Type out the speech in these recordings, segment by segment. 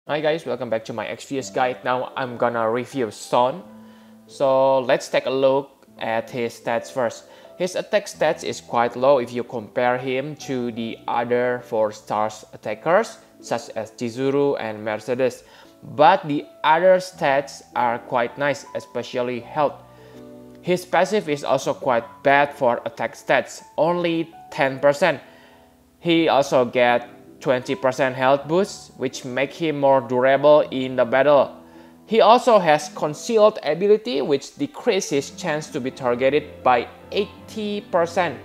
Hi guys, welcome back to my XPS guide. Now I'm gonna review Son. So let's take a look at his stats first. His attack stats is quite low if you compare him to the other 4 stars attackers such as Chizuru and Mercedes. But the other stats are quite nice, especially health. His passive is also quite bad for attack stats, only 10%. He also gets 20% health boost, which make him more durable in the battle. He also has concealed ability, which decreases his chance to be targeted by 80%.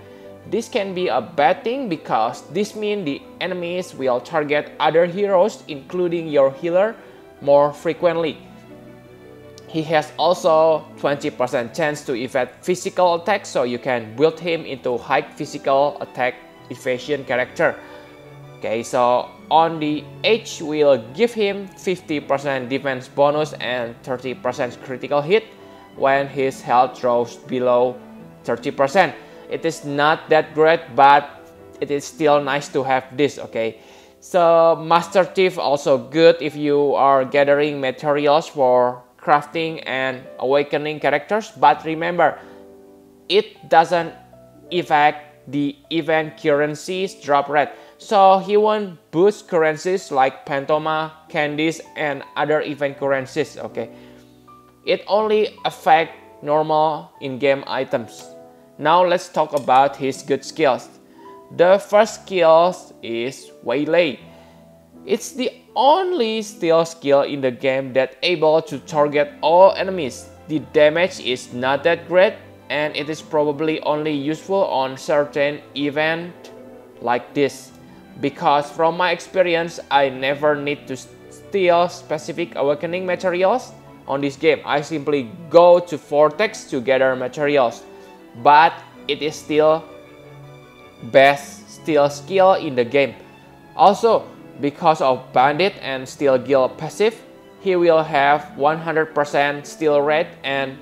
This can be a bad thing because this means the enemies will target other heroes, including your healer, more frequently. He has also 20% chance to evade physical attacks, so you can build him into high physical attack evasion character. Okay, so on the edge will give him 50% defense bonus and 30% critical hit when his health drops below 30%. It is not that great, but it is still nice to have this, okay? So Master Thief also good if you are gathering materials for crafting and awakening characters, but remember, it doesn't affect the event currencies drop rate. So he won't boost currencies like Pantoma, Candies, and other event currencies, okay? It only affects normal in-game items. Now let's talk about his good skills. The first skill is Waylay. It's the only steal skill in the game that able to target all enemies. The damage is not that great, and it is probably only useful on certain events like this. Because from my experience, I never need to steal specific awakening materials on this game. I simply go to Vortex to gather materials. But it is still best steal skill in the game. Also, because of Bandit and Steel Guild passive, he will have 100% steal rate and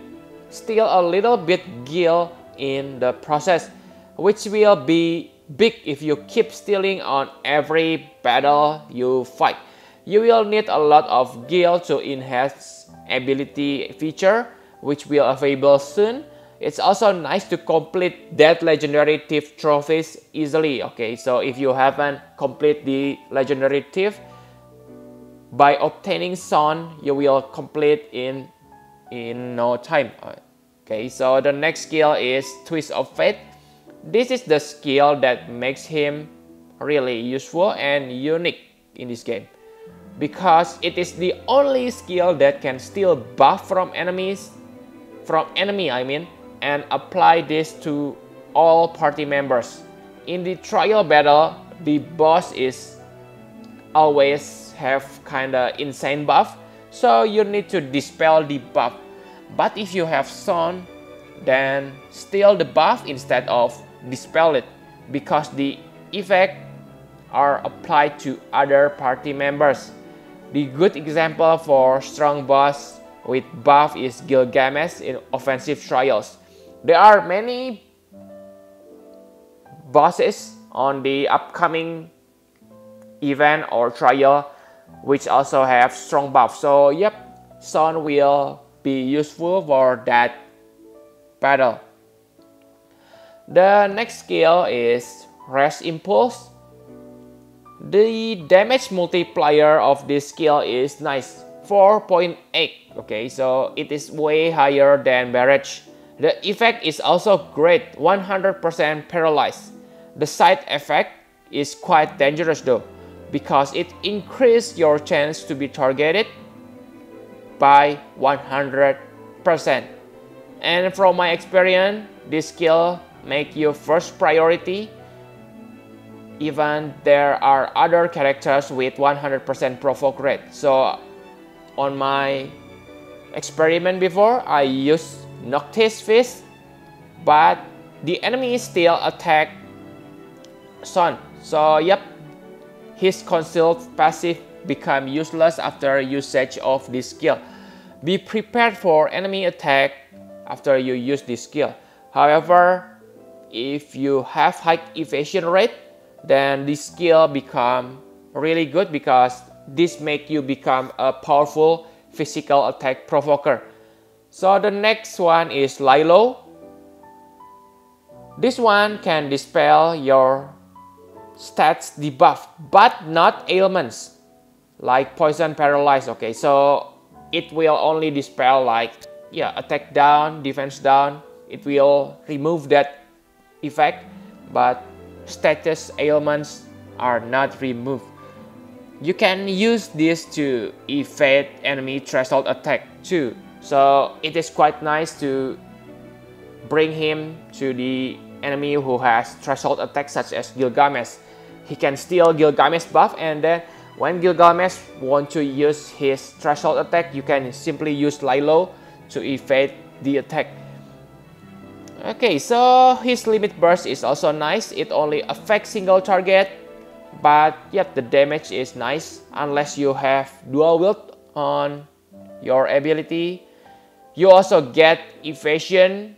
steal a little bit gil in the process, which will be big if you keep stealing on every battle you fight. You will need a lot of gil to enhance ability feature, which will available soon. It's also nice to complete that legendary thief trophies easily, okay? So if you haven't complete the legendary thief, by obtaining Son, you will complete in no time. Okay, so the next skill is Twist of Fate. This is the skill that makes him really useful and unique in this game, because it is the only skill that can steal buff from enemy, and apply this to all party members. In the trial battle, the boss is always have kinda insane buff, so you need to dispel the buff. But if you have Son, then steal the buff instead of dispel it, because the effects are applied to other party members. The good example for strong boss with buff is Gilgamesh in offensive trials. There are many bosses on the upcoming event or trial which also have strong buff. So yep, Son will be useful for that battle. The next skill is Rash Impulse. The damage multiplier of this skill is nice, 4.8. Okay, so it is way higher than Barrage. The effect is also great, 100% paralyzed. The side effect is quite dangerous though, because it increases your chance to be targeted by 100%. And from my experience, this skill make you first priority, even there are other characters with 100% provoke rate. So on my experiment before, I used Noctis Fist, but the enemy still attack Son. So yep, his concealed passive become useless after usage of this skill. Be prepared for enemy attack after you use this skill. However, if you have high evasion rate, then this skill become really good because this make you become a powerful physical attack provoker. So the next one is Lilo. This one can dispel your stats debuff, but not ailments like poison, paralyze. Okay, so it will only dispel like attack down, defense down. It will remove that effect, but status ailments are not removed. You can use this to evade enemy threshold attack too. So it is quite nice to bring him to the enemy who has threshold attack such as Gilgamesh. He can steal Gilgamesh buff, and then when Gilgamesh want to use his threshold attack, you can simply use Lilo to evade the attack. Okay, so his limit burst is also nice. It only affects single target, but the damage is nice unless you have dual wield on your ability. You also get evasion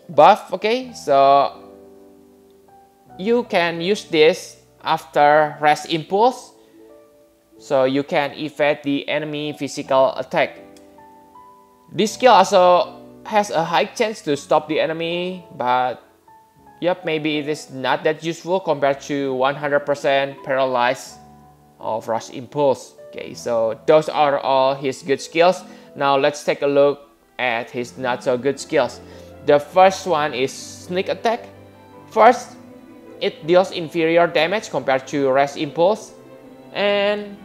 buff. Okay, so you can use this after rest impulse, so you can evade the enemy physical attack. This skill also has a high chance to stop the enemy, but maybe it is not that useful compared to 100% paralyze of rush impulse. Okay, so those are all his good skills. Now let's take a look at his not so good skills. The first one is sneak attack. First, it deals inferior damage compared to rest impulse, and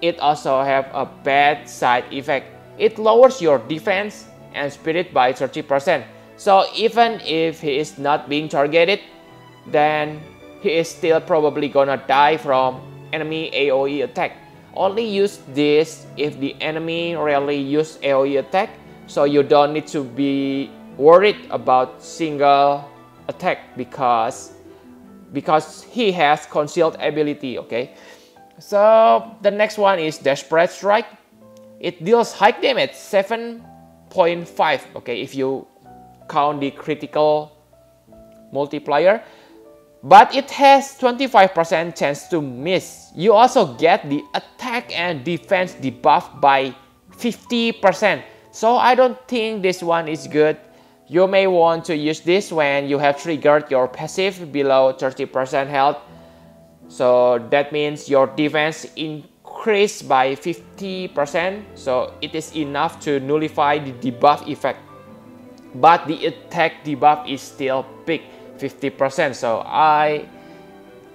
it also have a bad side effect. It lowers your defense and spirit by 30%. So even if he is not being targeted, then he is still probably gonna die from enemy AoE attack. Only use this if the enemy rarely use AoE attack, so you don't need to be worried about single attack because he has concealed ability. Okay, so the next one is Desperate Strike. It deals high damage, 7.5. Okay, if you count the critical multiplier, but it has 25% chance to miss. You also get the attack and defense debuff by 50%. So I don't think this one is good. You may want to use this when you have triggered your passive below 30% health. So that means your defense increased by 50%. So it is enough to nullify the debuff effect. But the attack debuff is still big, 50%. So I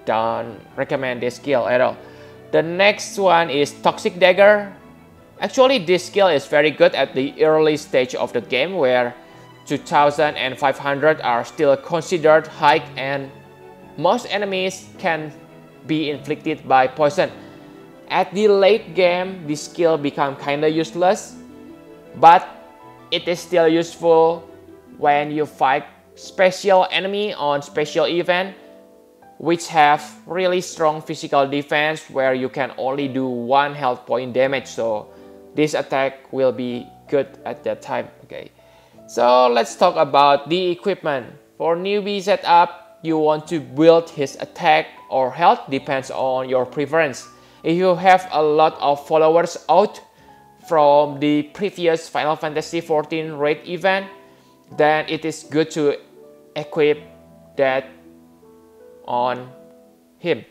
don't recommend this skill at all. The next one is Toxic Dagger. Actually, this skill is very good at the early stage of the game where 2000 and 500 are still considered high, and most enemies can be inflicted by poison. At the late game, this skill becomes kinda useless, but it is still useful when you fight special enemy on special event which have really strong physical defense where you can only do 1 health point damage. So this attack will be good at that time. Okay, so let's talk about the equipment. For newbie setup, you want to build his attack or health, depends on your preference. If you have a lot of followers out from the previous Final Fantasy XIV raid event, then it is good to equip that on him.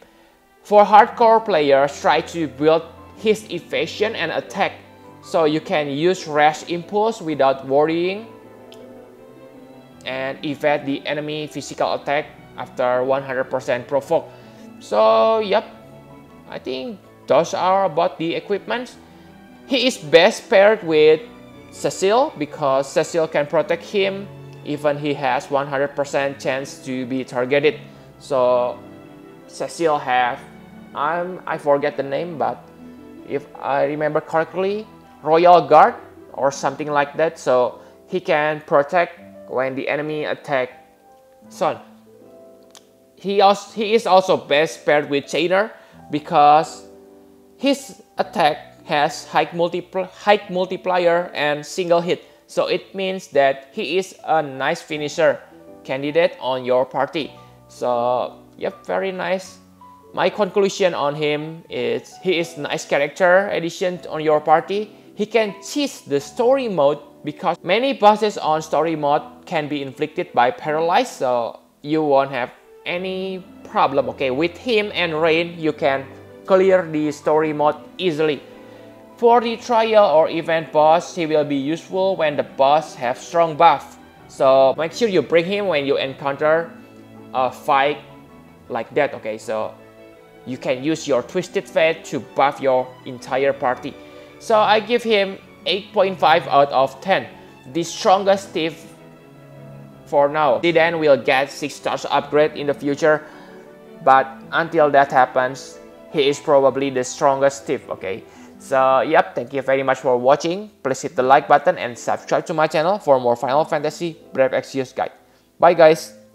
For hardcore players, try to build his evasion and attack so you can use rash impulse without worrying and evade the enemy physical attack after 100% provoke. So I think those are about the equipment. He is best paired with Cecile because Cecile can protect him even he has 100% chance to be targeted. So Cecile have, I forget the name, but if I remember correctly, Royal Guard or something like that. So he can protect when the enemy attack Son. He is also best paired with Chainer because his attack has high multiplier and single hit. So it means that he is a nice finisher candidate on your party. So very nice my conclusion on him is he is nice character addition on your party. He can cheat the story mode because many bosses on story mode can be inflicted by paralyzed, so you won't have any problem. Okay, with him and Rain, you can clear the story mode easily. For the trial or event boss, he will be useful when the boss have strong buff. So make sure you bring him when you encounter a fight like that. Okay, so you can use your Twisted Fate to buff your entire party. So I give him 8.5 out of 10. The strongest thief for now. Zidane will get 6 stars upgrade in the future, but until that happens, he is probably the strongest thief. Okay, so yep, thank you very much for watching. Please hit the like button and subscribe to my channel for more Final Fantasy Brave Exvius guide. Bye guys.